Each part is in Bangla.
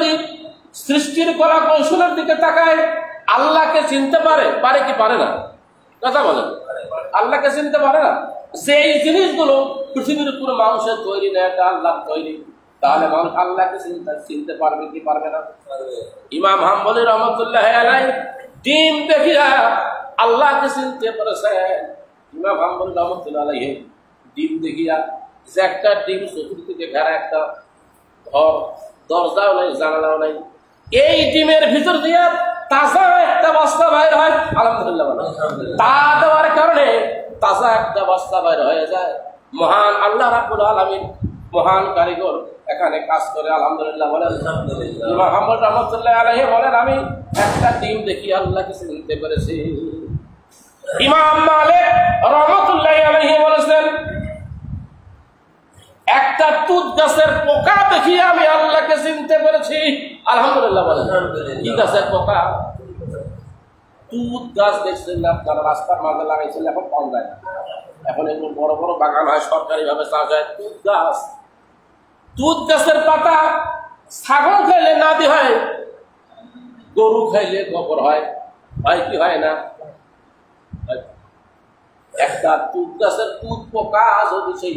যদি সৃষ্টির কলা কৌশলের দিকে তাকায়, আল্লাহকে চিনতে পারে কি পারে না? কথা বলেন, আল্লাহকে চিনতে পারে না? সেই জিনিসগুলো পৃথিবীর উপর মানুষের তৈরি না, এটা আল্লাহ তৈরি। তাহলে মানুষ আল্লাহকে চিনতে পারবে কি পারবে না? ইমাম হাম্বলী রহমতুল্লাহ আলাইহি ডিম দেখিয়া আল্লাহকে চিনতে পেরেছেন। ইমাম হাম্বলী রহমতুল্লাহ আলাইহি ডিম দেখিয়া, যে একটা ডিম চতুর্দিকে ঘেরা একটা ঘর, দরজাও নাই, জানালাও নাই, এই ডিমের ভিতর দিয়ে তাজা একটা বস্তা বাইর হয়। আলহামদুলিল্লাহ, তা দেওয়ার কারণে তাজা একটা বস্তা বাইর হয়ে যায়। মহান আল্লাহ রাব্বুল আলামিন, মহান কারিগর এখানে কাজ করে। আলহামদুলিল্লাহ বলেন। ইমাম হাম্বলী রহমতুল্লাহ আলাইহি বলেন, আমি একটা ডিম দেখি আল্লাহকে চিনতে পেরেছি। ইমাম মালিক রহমতুল্লাহ আলাইহি বলেছেন, একটা তুত গাছের পোকা দেখিয়ে আমি আল্লাহকে চিনতে পেরেছি। আলহামদুলিল্লাহ বলেন। কি গাছের পোকা? তুত গাছ দেখছেন না আপনারা, রাস্তার মাঝে লাগাইছেন, এখন পাওয়া যায় না। এখন এগুলো বড় বড় বাগান হয়, সরকারি ভাবে চাষ হয়। তুত গাছ, তুত গাছের পাতা ছাগল খাইলে নাদি হয়, গরু খাইলে গোবর হয়, হয় কি হয় না? একটা তুত গাছের তুত পোকা যদি সেই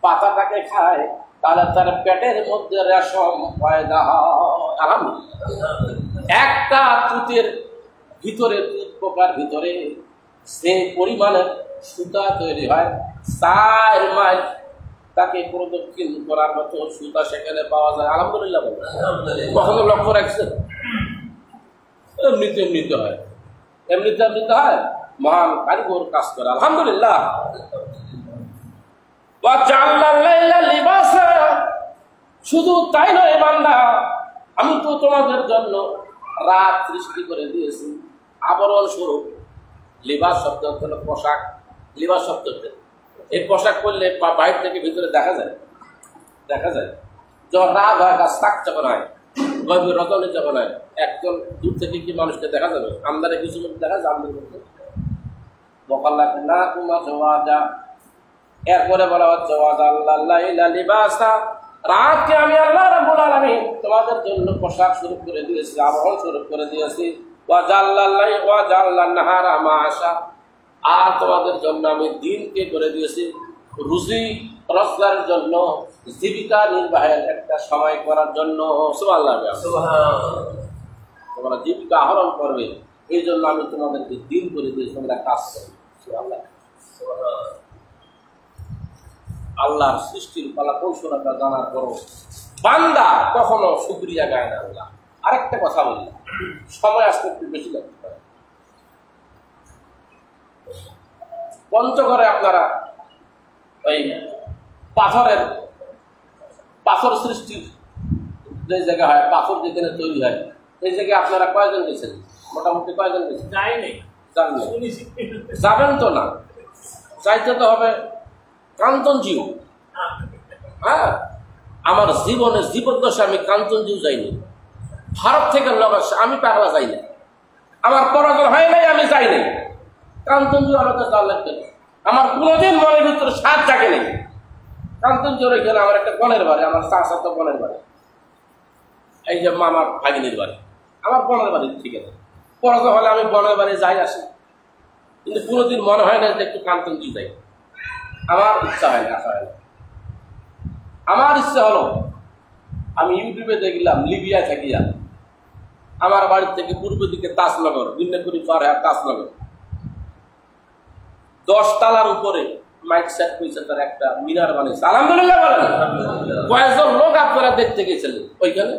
পাতাটাকে খায়, তাহলে তার পেটের মধ্যে রেশম পয়দা হয়। আলহামদুলিল্লাহ। একটা তুতের ভিতরে, তুত পোকার ভিতরে যে পরিমাণের সুতা তৈরি হয়, 4 মাইল তাকে প্রদক্ষিণ করার মতো সুতা সেখানে পাওয়া যায়। আলহামদুলিল্লাহ। কখনো লক্ষ্য রাখছেন? এমনিতে হয়, এমনিতে হয়। মহান কারিগর কাজ করে। আলহামদুলিল্লাহ। শুধু তাই নয় বান্দা, আমি তো তোমাদের জন্য রাত সৃষ্টি করে দিয়েছি আবরণ স্বরূপ। লিবাস শব্দ হলো পোশাক, লিবাস শব্দ, এই পোশাক পরলে বাইরে থেকে ভিতরে দেখা যায়। যখন রাত হয়, গাছ থাক যখন হয়, গভীর রজনী যখন হয়, একজন দূর থেকে কি মানুষকে দেখা যাবে? আমদারে কিছু দেখা যায়, আমদার মধ্যে বকাল লাগে না তোমার জোয়া যা। এরপরে বলা হচ্ছে রাতকে আমি আল্লাহ রাব্বুল আলামিন তোমাদের জন্য পোশাক স্বরূপ করে দিয়েছি, আবরণ স্বরূপ করে দিয়েছি। আর তোমাদের জন্য আমি দিনকে করে দিয়েছি রুজি রোজগারের জন্য, জীবিকা নির্বাহের একটা সময় করার জন্য। তোমরা জীবিকা আহরণ করবে, এই জন্য আমি তোমাদেরকে দিন করে দিয়েছি, তোমরা কাজ করবে। আল্লাহর সৃষ্টির কলা কৌশলতা জানার পরও বান্দা কখনো শুকরিয়া গায় না। আল্লাহ আরেকটা কথা বললাম, সময় আসতে একটু বেশি লাগতে পারে। পঞ্চগড়ে আপনারা ওই পাথর সৃষ্টির যে জায়গা হয়, পাথর যেখানে তৈরি হয়, এই জায়গায় আপনারা কয়জন গেছেন? মোটামুটি কয়জন গেছেন? যাবেন তো না, চাইতে তো হবে। কাঞ্চনজিউ, হ্যাঁ, আমার জীবদ্দশা আমি কাঞ্চনজিউ যাইনি। ভারত থেকে লোক আসে, আমি পাগলা যাই না। আমার পরাজয় হয় নাই, আমি যাই নাই। কাঞ্চনজিউ আমাকে যাওয়া লাগবে না। আমার কোনোদিন মনের ভিতরে স্বাদ জাগে নেই। কাঞ্চনজিউর এখানে আমার একটা বনের বাড়ি, আমার চাচাতো বনের বাড়ি, এই যে মামার ভাগিনীর বাড়ি, আমার বনের বাড়ি। ঠিক আছে, পরাজয় হলে আমি বনের বাড়ি যাই আসি, কিন্তু কোনোদিন মনে হয় না যে একটু কাঞ্চনজিউ যাই। আমার ইচ্ছা হয় না, আমার ইচ্ছা হলো, আমি ইউটিউবে দেখলাম লিবিয়া থাকিয়া আমার বাড়ির থেকে পূর্ব দিকে তাজনগর, দিনাজপুর পার হয় তাজনগর, 10 তলার উপরে মাইক সেট হয়েছে, তার একটা মিনার বানিয়েছে। আলহামদুলিল্লাহ বলেন। কয়েকজন লোক আপনারা দেখতে গেছিলেন ওইখানে?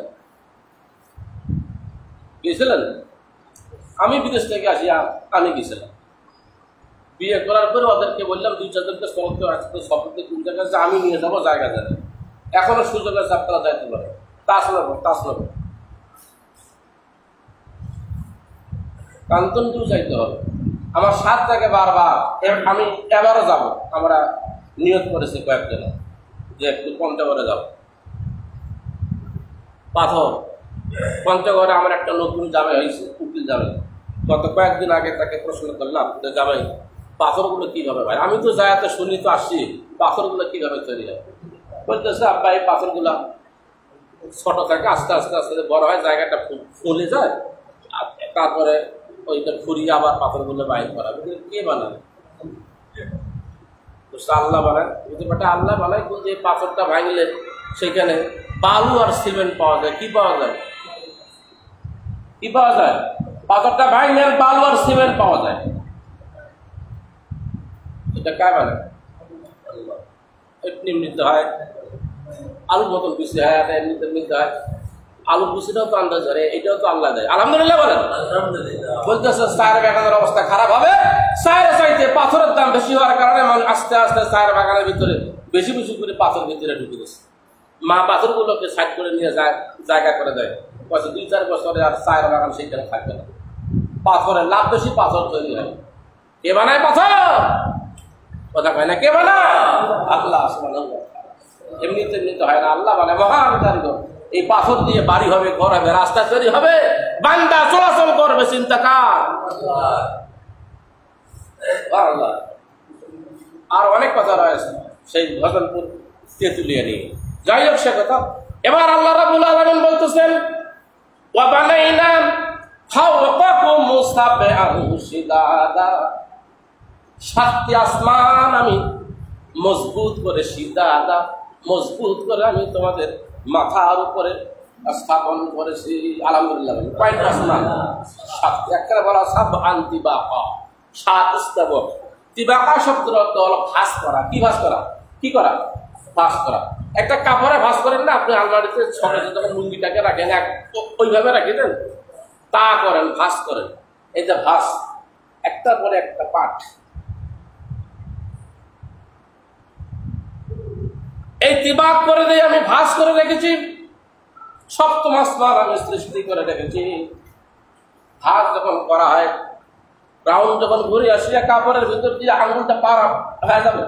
গেছিলেন? আমি বিদেশ থেকে আসি, আমি গেছিলাম। বিয়ে করার পরে ওদেরকে বললাম 2-4 জনকে শপথে কোন জায়গায় আছে, আমি নিয়ে যাবো জায়গা জায়গা। এখনো সুযোগ আছে, আপনারা যাইতে পারে। তাজনগর কাঞ্চনজিউ যাইতে হবে। আমার 7 জায়গায় বারবার, আমি এবারও যাব। আমরা নিয়ত করেছি কয়েকজন যে একটু পঞ্চগড়ে যাব। পাথর পঞ্চগড়ে আমার একটা নতুন জামাই হয়েছে, উকিল জামাই। গত কয়েকদিন আগে তাকে প্রশ্ন করলাম, জামাই পাথরগুলো কিভাবে ভাই? আমি তো যাইতে শুনি তো আসছি, পাথরগুলো কিভাবে তৈরি হয়? বলতেছে আব্বা এই পাথরগুলা ছোট থাকে, আস্তে আস্তে আস্তে বড় হয়, জায়গাটা ফুলে যায়, তারপরে ওইটা ফুরিয়ে আবার পাথরগুলো বাইর করা। কে বানায়? আল্লাহ বানায়। আল্লাহ বানায়, কিন্তু এই পাথরটা ভাঙলে সেখানে বালু আর সিমেন্ট পাওয়া যায়। কি পাওয়া যায়? কি পাওয়া যায়? পাথরটা ভাঙলে বালু আর সিমেন্ট পাওয়া যায়। এটা কায় বানায়? এমনিতে হয়, আলুর মতন পিসি হয়, এমনিতে এমনিতে হয়। আলুর পিসিটাও তো আন্দাজ ধরে, এটাও তো আল্লাহ দেয়। আলহামদুলিল্লাহ বলেন। বলতেছে চায়ের বাগানের অবস্থা খারাপ হবে, চায়ের চাইতে পাথরের দাম বেশি হওয়ার কারণে মানুষ আস্তে আস্তে চায়ের বাগানের ভিতরে বেশি বেশি করে পাথর ভিতরে ঢুকে দিচ্ছে। মা পাথরগুলোকে সাইড করে নিয়ে যায়, জায়গা করে দেয়। 2-4 বছরে আর চায়ের বাগান সেইখানে থাকবে না। পাথরের লাভ বেশি, পাথর তৈরি হয়। কে বানায় পাথর? কথা কয় না, কে বানায়? আল্লাহ সুবহানাহু। এমনিতে এমনিতে হয় না, আল্লাহ বানায়, মহান কারিগর। এই পাথর দিয়ে বাড়ি হবে, ঘর হবে, রাস্তা তৈরি হবে, বান্দা চলাচল করবে, চিন্তা কার? আল্লাহ। আর অনেক কথা রয়েছে সেই ভজনপুর তেঁতুলিয়া নিয়ে। যাই হোক, সে কথা। এবার আল্লাহ রাব্বুল আলামিন বলতেছেন, ওয়া বানাইনা ফাওকাকুম সাবআন শিদাদা, 7টি আসমান আমি মজবুত করে, শিদাদা মজবুত করে আমি তোমাদের মাথার উপরে স্থাপন করেছি। আলহামদুলিল্লাহ। কয়টা আসমান? 7টি। একটা বলা সাবআন তিবাকা, 7 স্তবক। তিবাকা শব্দের অর্থ হলো ভাঁজ করা। কি ভাঁজ করা? কি করা? ভাঁজ করা। একটা কাপড়ে ভাঁজ করেন না আপনি, আলমারিতে ছড়ে যখন লুঙ্গিটাকে রাখেন ওইভাবে রাখে দেন, তা করেন, ভাঁজ করেন। এই যে ভাঁজ, একটার পরে একটা পাঠ। এই তিবাক করে দিয়ে আমি ভাঁজ করে রেখেছি। 7ম আসমান আমি সৃষ্টি করে রেখেছি। ভাঁজ যখন করা হয়, রাউন্ড যখন ঘুরে আসিয়া কাপড়ের ভিতর দিয়ে আঙুলটা পার হয়ে যাবে,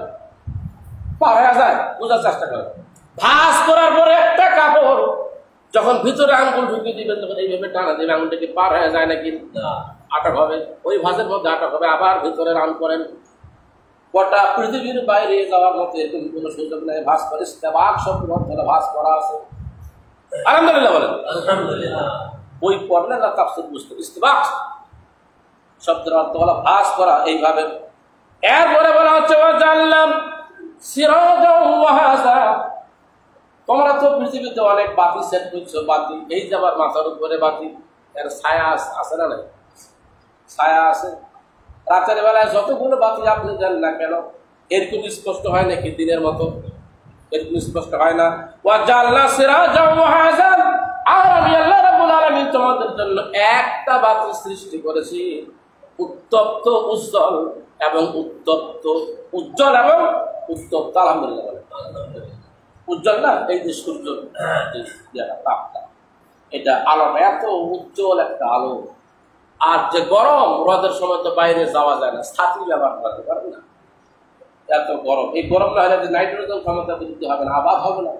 পার হয়ে যায়, বোঝার চেষ্টা করে। ভাঁজ করার পরে একটা কাপড় যখন ভিতরে আঙুল ঢুকিয়ে দিবেন, তখন এইভাবে টানা দিবে, আঙুলটা কি পার হয়ে যায় নাকি আটক হবে? ওই ভাঁজের মধ্যে আটক হবে। আবার ভিতরে রাউন্ড করেন। গোটা পৃথিবীর বাইরে যাওয়ার মতো এরকম কোনো সুযোগ নেই। ভাঁজ করে ইস্তেবাক শব্দ অর্থে ভাঁজ করা আছে। আলহামদুলিল্লাহ বলেন। আলহামদুলিল্লাহ। বই পড়লে না তাফসীর বুঝতে। ইস্তেবাক শব্দের অর্থ হলো ভাঁজ করা, এইভাবে। এরপরে বলা হচ্ছে, ওয়া জাল্লাম সিরাজাও ওয়াহাজা, তোমরা তো পৃথিবীতে অনেক বাতি সেট করছো, বাতি। এই যে আবার মাথার উপরে বাতি, এর ছায়া আছে না? নাই, ছায়া আছে। রাতের বেলায় যতগুলো বাতি আপনি দেন না কেন, এরকম স্পষ্ট হয় নাকি দিনের মতো? এরকম স্পষ্ট হয় না। ওয়া জাল্লা সিরাজাও ওয়াহাজা, আর আমি আল্লাহ রাব্বুল আলামিন তোমাদের জন্য একটা বাতি সৃষ্টি করেছি, উত্তপ্ত উজ্জ্বল এবং উত্তপ্ত, উজ্জ্বল এবং উত্তপ্ত। আলহামদুলিল্লাহ। উজ্জ্বল না, এই যে সূর্য তাপটা, এটা আলোটা এত উজ্জ্বল একটা আলো। আর যে গরম, রোদের সময় তো বাইরে যাওয়া যায় না, ছাতি ব্যবহার করতে পারবে না, এত গরম। এই গরম না হলে নাইট্রোজেন ক্ষমতা বৃদ্ধি হবে না, আবাদ হবে না,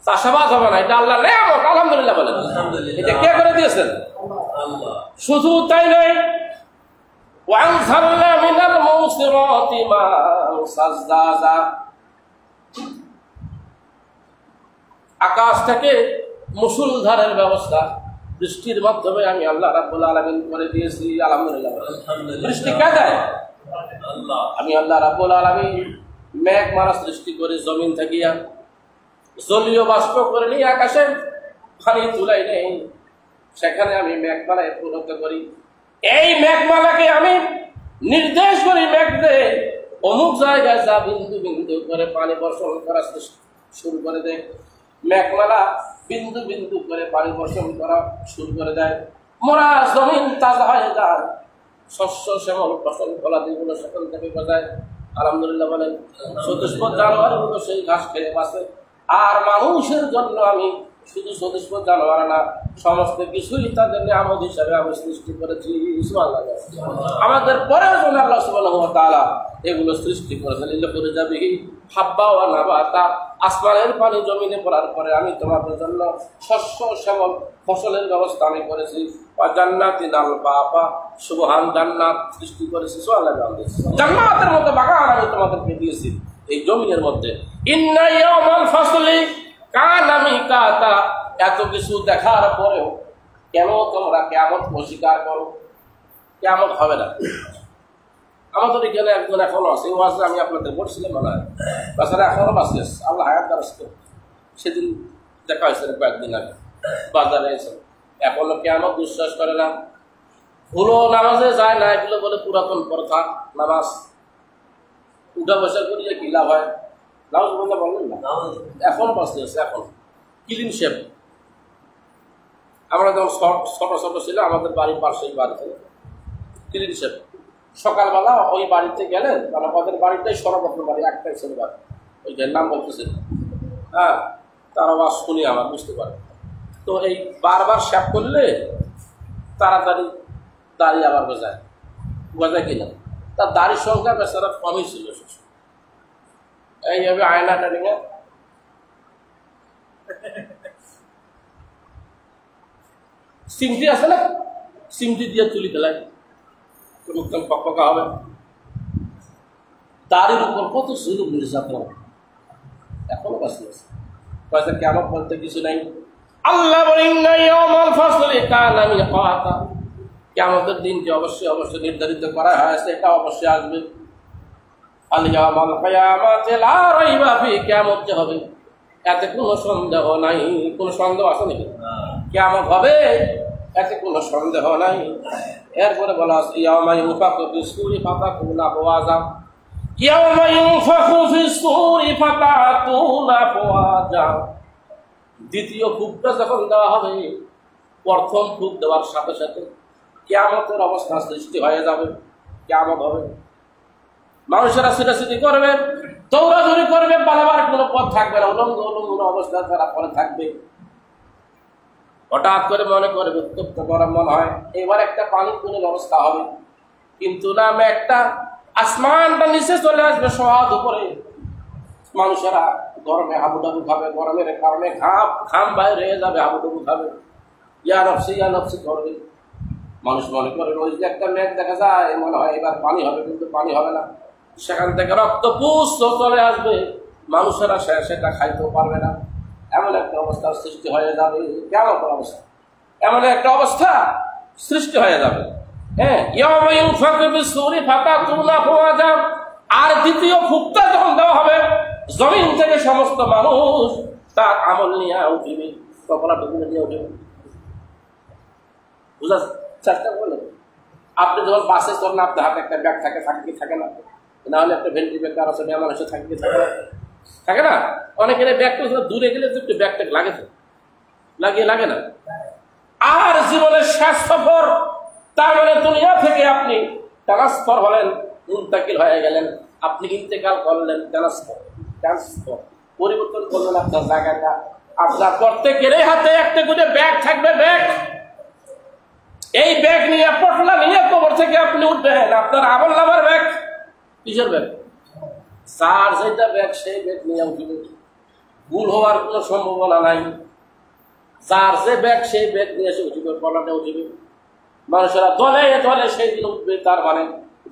চাষাবাদ হবে না। এটা আল্লাহ নেয়ামত। আলহামদুলিল্লাহ বলেন। এটা কে করে দিয়েছেন? আল্লাহ। শুধু তাই নয়, ওয়ানজালনা মিনাল মুসিরাতি মা'আন সাজজাজা, আকাশ থেকে মুষলধারের ব্যবস্থা বৃষ্টির মাধ্যমে আমি আল্লাহ রাব্বুল আলামিন করে দিয়েছি। আলহামদুলিল্লাহ। বৃষ্টি কে দেয়? আল্লাহ। আমি আল্লাহ রাব্বুল আলামিন মেঘমালা সৃষ্টি করে জমিন থাকিয়া জলীয় বাষ্প করে নিয়ে আকাশে পানি তুলাই নেই, সেখানে আমি মেঘমালায় পরিণত করি। এই মেঘমালাকে আমি নির্দেশ করি, মেঘ দে অমুক জায়গায় যা, বিন্দু বিন্দু করে পানি বর্ষণ করা শুরু করে দেয়। মেঘমালা বিন্দু বিন্দু করে পানি বর্ষণ করা শুরু করে দেয়। মোরা জমিন তাজা হয়ে যায়, শস্য শ্যামল ফসল ফলাদিগুলো সেখান থেকে গজায়। আলহামদুলিল্লাহ বলেন। চতুষ্পদ জানোয়ারগুলো সেই ঘাস খেয়ে বাঁচে। আর মানুষের জন্য আমি শুধু চতুষ্পদ জানোয়ার না, সমস্ত কিছুই তাদের নিয়ামত হিসাবে আমি সৃষ্টি করেছি। আমাদের পরের জন্য আল্লাহ সুবহানাহু ওয়া তাআলা এগুলো সৃষ্টি করেছেন। এগুলো করে যাবে হাব্বা ওয়া নাবাতা, আসমানের পানি জমিনে পড়ার পরে আমি তোমাদের জন্য শস্য শ্যামল ফসলের ব্যবস্থা আমি করেছি। জান্নাতিন আলফাফা, সুবহান, জান্নাত সৃষ্টি করেছি। সুবহানাল্লাহ। জান্নাতের মতো বাগান আমি তোমাদেরকে দিয়েছি এই জমিনের মধ্যে। ইন্না ইয়াউমাল ফাসলি কানা মিকাতা, এত কিছু দেখার পরেও কেন তোমরা কিয়ামত অস্বীকার করো? কিয়ামত হবে না। আমাদের এখানে একজন এখনো আছে, ও আছে, আমি আপনাদের বলছিলাম মনে হয়, তাছাড়া এখনো বাঁচতে আছে, আল্লাহ হায়াত দারাজ করে। সেদিন দেখা হয়েছে কয়েকদিন আগে, বাজারে এসে। এখনো কিয়ামত বিশ্বাস করে না, ভুলো নামাজে যায় না, এগুলো বলে পুরাতন প্রথা। নামাজ উঠা বসা করিয়ে কি লাভ হয়? নামাজ বললে বললেন না, এখনো বাঁচতে আছে। এখন ক্লিন শেপ। আমরা যখন ছোট ছোট ছিল, আমাদের বাড়ির পাশেই বাড়িতে ক্লিন শেপ। সকালবেলা ওই বাড়িতে গেলে, মানে ওদের বাড়িটাই সর্বপ্রথম বাড়ি, একটাই ছেলে বাড়ি, ওই যে নাম বলতেছে, হ্যাঁ, তার আওয়াজ শুনি আমার বুঝতে পারে। তো এই বারবার শেপ করলে তাড়াতাড়ি দাড়ি আবার বোঝায়, বোঝায় কিনা। তার দাড়ির সংখ্যা বেচারা কমই ছিল। এইভাবে আয়নাটা নিয়ে সিমটি আছে না, সিমটি দিয়ে তুলি ফেলায়, মুখটা পক্কা হবে। দাড়ির উপর কত জুলুম নির্যাতন এখনো বাঁচতে আছে। পয়সা কিয়ামত বলতে কিছু নাই। আল্লাহ বলেন না ইয়াউমুল ফাসলি কানা মিকাতা, কিয়ামতের দিনটি অবশ্যই অবশ্যই নির্ধারিত করা হয়েছে, এটা অবশ্যই আসবে। আল ইয়াউমুল কিয়ামাতি লা রাইবা ফি, কিয়ামত যে হবে এতে কোনো সন্দেহ নাই। কোনো সন্দেহ আছে নাকি? কিয়ামত হবে এতে কোনো সন্দেহ নাই। এরপরে বলা আছে ইয়াউমা ইউনফাখু ফিস-সূরি ফাতাকুনা আফওয়াজা, ইয়াউমা ইউনফাখু ফিস-সূরি ফাতাকুনা আফওয়াজা। দ্বিতীয় ফুঁকটা যখন দেওয়া হবে, প্রথম ফুঁক দেওয়ার সাথে সাথে কিয়ামতের অবস্থা সৃষ্টি হয়ে যাবে। কিয়ামত হবে, মানুষেরা ছুটাছুটি করবে, দৌড়াদৌড়ি করবে, পালাবার কোনো পথ থাকবে না, উলঙ্গ উলঙ্গ অবস্থা তারা পরে থাকবে। হঠাৎ করে মনে করবে, উত্তপ্ত গরম মনে হয়, এবার একটা পানির কোনো ব্যবস্থা হবে, কিন্তু না, একটা আসমানটা নিচে চলে আসবে সহজ উপরে। মানুষেরা গরমে হাবুডাবু খাবে, গরমের কারণে ঘাম বাইরে হয়ে যাবে, হাবুডাবু খাবে, ইয়া নফসি করবে। মানুষ মনে করে ওই যে একটা মেঘ দেখা যায়, মনে হয় এবার পানি হবে, কিন্তু পানি হবে না। সেখান থেকে রক্তপুষ্ট চলে আসবে, মানুষেরা সেটা খাইতেও পারবে না। এমন একটা অবস্থার সৃষ্টি হয়ে যাবে। কেমন অবস্থা? এমন একটা অবস্থা সৃষ্টি হয়ে যাবে। হ্যাঁ, ইয়াউমা ইউনফাখু ফিস-সূরি ফাতাকুনা আফওয়াজা। আর দ্বিতীয় ফুঁকটা যখন দেওয়া হবে, জমিন থেকে সমস্ত মানুষ তার আমল নিয়ে উঠিবে, কপালটুকু নিয়ে উঠিবে। বুঝার চেষ্টা করলেন? আপনি যখন বাসে চলেন, আপনার হাতে একটা ব্যাগ থাকে কি থাকে না? নাহলে একটা ভেন্টি ব্যাগ কারো সাথে মানুষের থাকে কি থাকে না? থাকে না? অনেকের ব্যাগটা দূরে গেলে একটু ব্যাগটা লাগে, তো লাগে না। আর জীবনের শেষ সফর, তার মানে দুনিয়া থেকে আপনি ট্রান্সফার হলেন, মুনতাকিল হয়ে গেলেন, আপনি ইন্তেকাল করলেন, ট্রান্সফার পরিবর্তন করলেন আপনার জায়গাটা। আপনার প্রত্যেকেরই হাতে একটা করে ব্যাগ থাকবে, ব্যাগ। এই ব্যাগ নিয়ে, পটলা নিয়ে কবর থেকে আপনি উঠবেন, আপনার আমলনামার ব্যাগ। কিসের ব্যাগ? যার যেটা ব্যাগ সেই ব্যাগ নিয়ে উঠবে, ভুল হওয়ার কোনো সম্ভাবনা নাই। যার যে ব্যাগ সেই ব্যাগ নিয়ে এসে উঠবে, পলাটে উঠবে। মানুষেরা দলে দলে সেই দিন উঠবে। তার মানে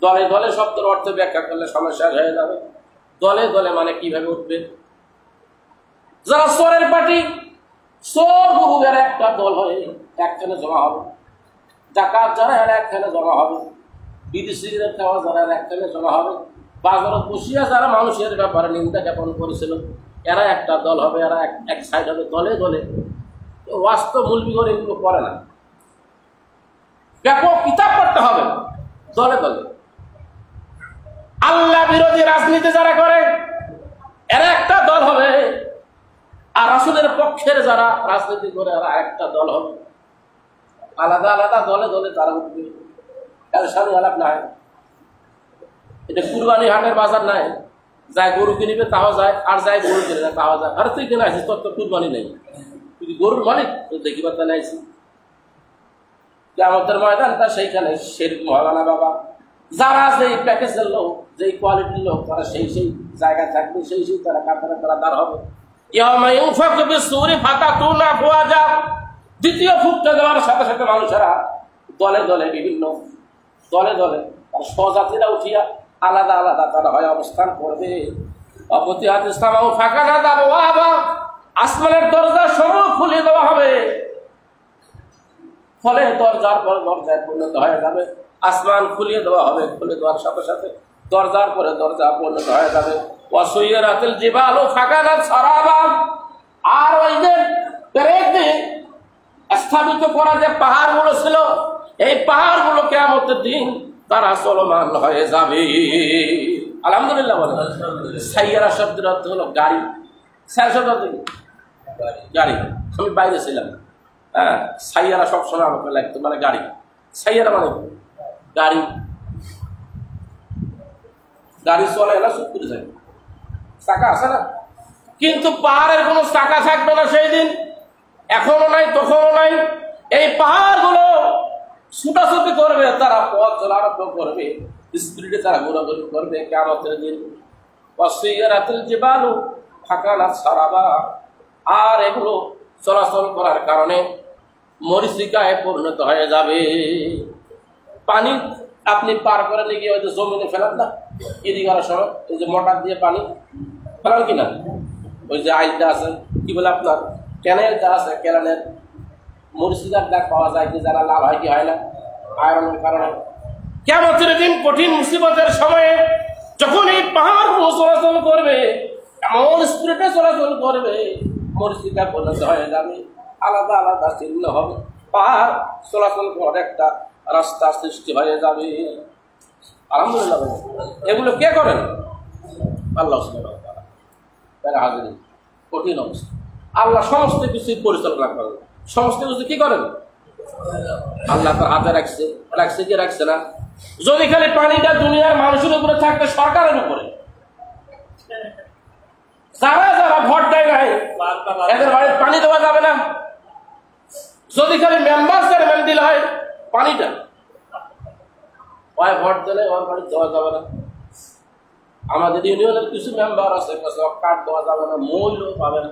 দলে দলে শব্দের অর্থ ব্যাখ্যা করলে সমস্যা হয়ে যাবে। দলে দলে মানে কিভাবে উঠবে? যারা চোরের পার্টি, চোর বহুবের একটা দল হয়ে একখানে জমা হবে। ডাকাত যারা এরা একখানে জমা হবে, বিড়ি সিগারেট খাওয়া যারা একখানে জমা হবে, বাজারে বসিয়া যারা মানুষের ব্যাপারে নিন্দা জ্ঞাপন করেছিল এরা একটা দল হবে, এরা এক সাইড হবে। দলে দলে বাস্তব মূলবি করে এগুলো করে না, ব্যাপক কিতাব পড়তে হবে। দলে দলে আল্লাহ বিরোধী রাজনীতি যারা করে এরা একটা দল হবে, আর রাসূলের পক্ষের যারা রাজনীতি করে এরা একটা দল হবে। আলাদা আলাদা দলে দলে তারা উঠবে। সামনে আলাপ নাই, এটা কুরবানি হাটের বাজার নাই। যায় গরু কিনবে তাও যায়, আর যায় গরু কিনে না তাও যায়। আর তুই কিনে আসিস, তোর তো কুরবানি নেই, তুই গরুর মালিক, তোর দেখিবার তা নাইছি। আমাদের ময়দানটা সেইখানে সেরকম হবে না বাবা। যারা যেই প্যাকেজের লোক, যেই কোয়ালিটির লোক, তারা সেই জায়গায় থাকবে, সেই তারা কাতারে তারা দাঁড় হবে। ইয়াউমা ইউনফাখু ফিস-সূরি ফাতাকুনা আফওয়াজা। দ্বিতীয় ফুঁকটা দেওয়ার সাথে সাথে মানুষেরা দলে দলে, বিভিন্ন দলে দলে তার স্বজাতিরা উঠিয়া আলাদা আলাদা তারা হয় অবস্থান করবে। আসমানের দরজা সমূহ খুলে দেওয়া হবে। ফলে দরজার পর দরজায় পরিণত হয়ে যাবে। আসমান খুলিয়ে দেওয়া হবে, খুলে দেওয়ার সাথে সাথে দরজার পরে দরজা পরিণত হয়ে যাবে। ওয়াসুইরাতিল জিবালু ফাকানাত সারাবা, আর ওই যে পেরেক স্থাপিত করা যে পাহাড়গুলো ছিল, এই পাহাড়গুলো কিয়ামতের দিন তারা চলমান হয়ে যাবে। আলহামদুলিল্লাহ বলে। সাইয়ারা শব্দের অর্থ হলো গাড়ি। গাড়ি, আমি বাইরে ছিলাম, হ্যাঁ, সাইয়ারা সবসময় আমাকে লাগতো, মানে গাড়ি। সাইয়ারা মানে গাড়ি, গাড়ি চলে না, চুপ করে যায়, চাকা আছে না। কিন্তু পাহাড়ের কোনো চাকা থাকবে না সেই দিন, এখনো নাই, তখনও নাই। এই পাহাড়গুলো ছুটাছুটি করবে, তারা পথ চলা আরম্ভ করবে, স্পিডে তারা ঘোরাঘুরি করবে কিয়ামতের দিন। ওয়াসুইরাতিল জিবালু ফাকানাত সারাবা, আর এগুলো চলাচল করার কারণে মরীচিকায় পরিণত হয়ে যাবে। পানি আপনি পার করে নিয়ে গিয়ে ওই যে জমিনে ফেলান না, ইরিগার সময় এই যে মোটর দিয়ে পানি ফেলান কিনা, ওই যে আইলটা আছে, কি বলে আপনার ক্যানেলটা আছে, ক্যানেলের মরীচিকার দাগ পাওয়া যায় কি, যারা লাল হয় কি হয় না আয়রনের কারণে। কিয়ামতের দিন কঠিন মুসিবতের সময়ে যখন এই পাহাড় চলাচল করবে, এমন স্পিডে চলাচল করবে, মরীচিকা পরিণত হয়ে যাবে, আলাদা আলাদা চিহ্ন হবে, পাহাড় চলাচল করার একটা রাস্তা সৃষ্টি হয়ে যাবে। আলহামদুলিল্লাহ। এগুলো কে করেন? আল্লাহ সুবহানাহু ওয়া তাআলা। হাজির কঠিন অবস্থা, আল্লাহ সমস্ত কিছু পরিচালনা করেন, সমস্ত কিছু কি করেন? আল্লাহ তার হাতে রাখছে, রাখছে কি রাখছে না। যদি খালি পানিটা দুনিয়ার মানুষের উপরে থাকতে, সরকারের উপরে, যারা যারা ভোট দেয় নাই এদের বাড়ির পানি দেওয়া যাবে না। যদি খালি মেম্বার চেয়ারম্যান দিলে হয় পানিটা, ওই ভোট দিলে ওর বাড়ি দেওয়া যাবে না। আমাদের ইউনিয়নের কিছু মেম্বার আছে, কার্ড দেওয়া যাবে না, মূল্য পাবে না,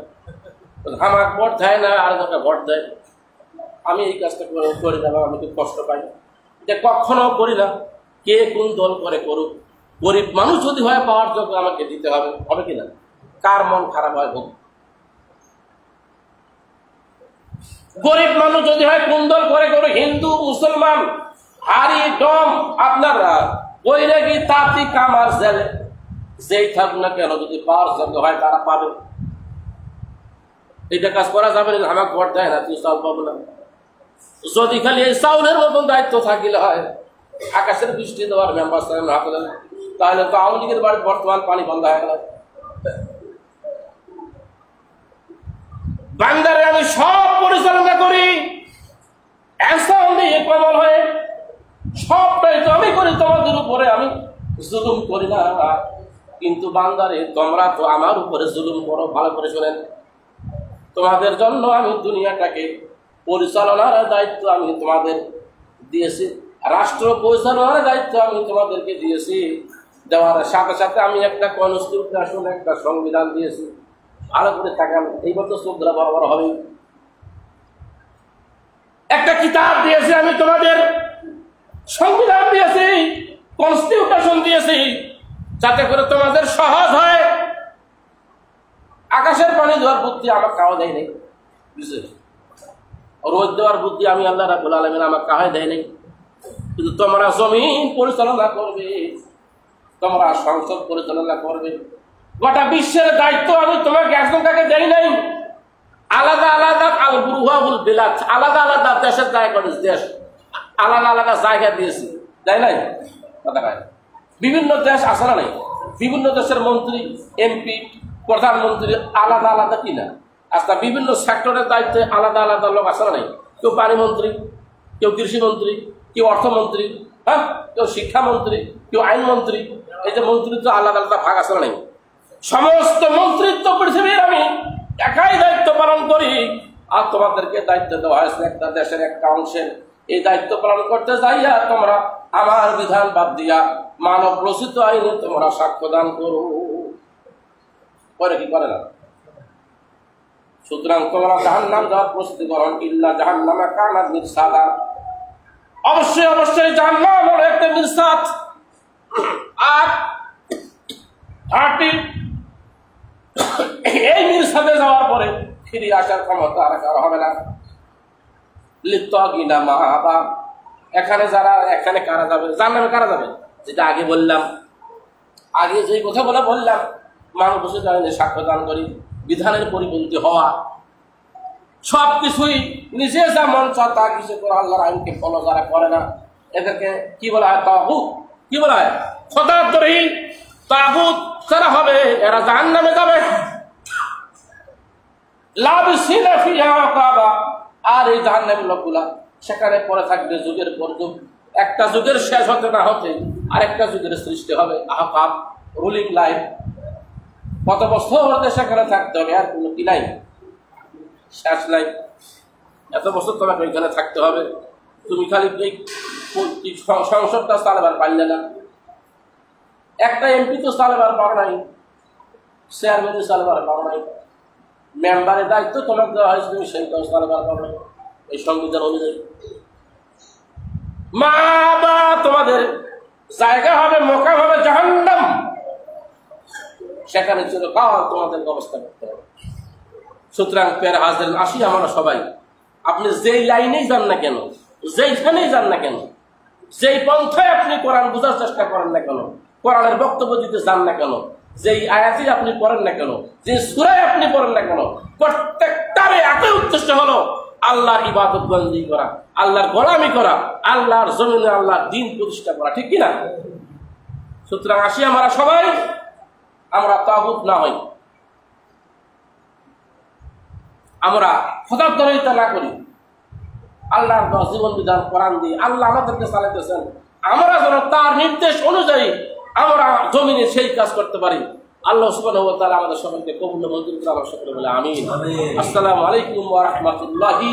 আমাকে ভোট দেয় না, আর একটা ভোট দেয়। আমি এই কাজটা করি না, আমি খুব কষ্ট পাই, যে কখনো করি না। কে কোন দল করে করুক, গরিব মানুষ যদি হয় পাওয়ার যোগ্য আমাকে দিতে হবে, হবে কিনা? কার মন খারাপ হয় হোক, গরিব মানুষ যদি হয় কোন দল করে করুক, হিন্দু মুসলমান হারি ডম আপনার ওই নাকি তাঁতি কামার জেলে যেই থাকুক না কেন, যদি পাওয়ার যোগ্য হয় তারা পাবে। এটা কাজ করা যাবে না, আমাকে ভোট দেয় না তুই চাউল পাবো না। যদি খালি এই চাউলের মতন দায়িত্ব থাকিলে হয়, আকাশের বৃষ্টি দেওয়ার মেম্বার না হলে, তাহলে তো আওয়ামী লীগের বাড়ির বর্তমান পানি বন্ধ হয়ে গেল। বান্দারে আমি সব পরিচালনা করি এহসান দিয়ে কমল হয়ে, সবটাই তো আমি করি তোমাদের উপরে, আমি জুলুম করি না। কিন্তু বান্দারে তোমরা তো আমার উপরে জুলুম করো। ভালো করে শোনেন, তোমাদের জন্য আমি দুনিয়াটাকে পরিচালনার দায়িত্ব আমি তোমাদের দিয়েছি, রাষ্ট্র পরিচালনার দায়িত্ব আমি তোমাদেরকে দিয়েছি। দেওয়ার সাথে সাথে আমি একটা কনস্টিটিউশন, একটা সংবিধান দিয়েছি। ভালো করে থাকেন, এইবার তো শ্রদ্ধা বরাবর হবে। একটা কিতাব দিয়েছি আমি তোমাদের, সংবিধান দিয়েছি, কনস্টিটিউশন দিয়েছি, যাতে করে তোমাদের সহজ হয়। আকাশের পানি দেওয়ার বুদ্ধি আমার কাও দেয় নাই, বুঝলেন? রোজ দেওয়ার বুদ্ধি আমি আল্লাহ রাব্বুল আলামিন আমার কাহে দেয় নাই। কিন্তু তোমরা জমিন পরিচালনা করবে, তোমরা সংসদ পরিচালনা করবে, গোটা বিশ্বের দায়িত্ব আমি তোমাকে একজনকে দেই নাই। আলাদা আলাদা আল বুরুহাবুল বিলাদ, আলাদা আলাদা দেশের জায়গা, দেশ আলাদা আলাদা জায়গা দিয়েছি, তাই নাই? বিভিন্ন দেশ আসে না নাই, বিভিন্ন দেশের মন্ত্রী, এমপি, প্রধানমন্ত্রী আলাদা আলাদা কিনা, আচ্ছা বিভিন্ন সেক্টরের দায়িত্বে আলাদা আলাদা লোক আসে না নাই। কেউ পানি মন্ত্রী, কেউ কৃষি মন্ত্রী, কেউ অর্থমন্ত্রী, হ্যাঁ, কেউ শিক্ষামন্ত্রী, কেউ আইনমন্ত্রী। এই যে মন্ত্রিত্ব আলাদা আলাদা ভাগ আসে না নাই। সমস্ত মন্ত্রিত্ব পৃথিবীর আমি একাই দায়িত্ব পালন করি, আর তোমাদেরকে দায়িত্ব দেওয়া হয়েছে একটা দেশের একটা অংশের। এই দায়িত্ব পালন করতে যাইয়া তোমরা আমার বিধান বাদ দিয়া মানব রচিত আইনে তোমরা সাক্ষ্য দান করো। করে কি করে না? সুতরাং তোমরা জাহান্নাম যাওয়ার প্রস্তুতি করো, ইল্লা জাহান্নামা কানাত মিরসাদা। অবশ্যই অবশ্যই জাহান্নাম হলো একটা মিরসাদ, আর এই মিরসাদে যাওয়ার পরে ফিরে আসার ক্ষমতা আর কারো হবে না। লিত্তাগিনা মাআবা। এখানে কারা যাবে জান্নাতে? কারা যাবে? যেটা আগে বললাম, আগে যে কথাগুলো বললাম, মানুষ বসে যাবে সাক্ষ্য দান করি, বিধানের পরিপন্থী হওয়া, সবকিছুই নিজে যা মন চায় তা কিছু করে, আল্লাহর আইনকে ফলো যারা করে না, এদেরকে কি বলা হয়? তাগুত। কি বলা হয়? খোদাদ্রোহী তাগুত যারা হবে এরা জাহান্নামে যাবে। লাবিসিনা ফিহা আহকাবা। আর এই জাহান্নামী লোকগুলা সেখানে পড়ে থাকবে যুগের পর যুগ। একটা যুগের শেষ হতে না হতে আরেকটা যুগের সৃষ্টি হবে। আহকাব, রুলিং লাইফ। কত বছর সেখানে থাকতে হবে, আর কোনো কি নাই, শেষ নাই। এত বছর তোমাকে ওইখানে থাকতে হবে। তুমি খালি এই সংসদটা চালাবার পারলে না, একটা এমপি তো চালাবার পারো নাই, চেয়ারম্যান চালাবার পারো নাই, মেম্বারের দায়িত্ব তোমাকে দেওয়া হয়েছে, তুমি সেই কাজ চালাবার পারো নাই এই সংবিধান অনুযায়ী। মা বা তোমাদের জায়গা হবে, মোকাম হবে জাহান্নাম। সেখানে চিরকাল তোমাদের ব্যবস্থা করতে হবে। সুতরাং পেয়ার হাজির আসি আমরা সবাই, আপনি যেই লাইনেই যান না কেন, যেইখানেই যান না কেন, যেই পন্থায় আপনি কোরআন বোঝার চেষ্টা করেন না কেন, কোরআনের বক্তব্য দিতে যান না কেন, যেই আয়াতই আপনি পড়েন না কেন, যে সূরায় আপনি পড়েন না কেন, প্রত্যেকটারই একই উদ্দেশ্য হলো আল্লাহর ইবাদত বন্দী করা, আল্লাহর গোলামি করা, আল্লাহর জমিনে আল্লাহর দ্বীন প্রতিষ্ঠা করা। ঠিক কিনা? সুতরাং আসি আমরা সবাই, আমরা তাগুত না হই, আমরা খোদাদ্রোহিতা না করি, আল্লাহর জীবন বিধান কোরআন দিয়ে আল্লাহ আমাদেরকে চালাতেছেন, আমরা যেন তার নির্দেশ অনুযায়ী আমরা জমিনে সেই কাজ করতে পারি। আল্লাহ সুবহানাহু ওয়া তাআলা আমাদের সকলকে কবুল মঞ্জুর করে। আমার সকলে বলে আমিন। আসসালামু আলাইকুম ওয়া রাহমাতুল্লাহি।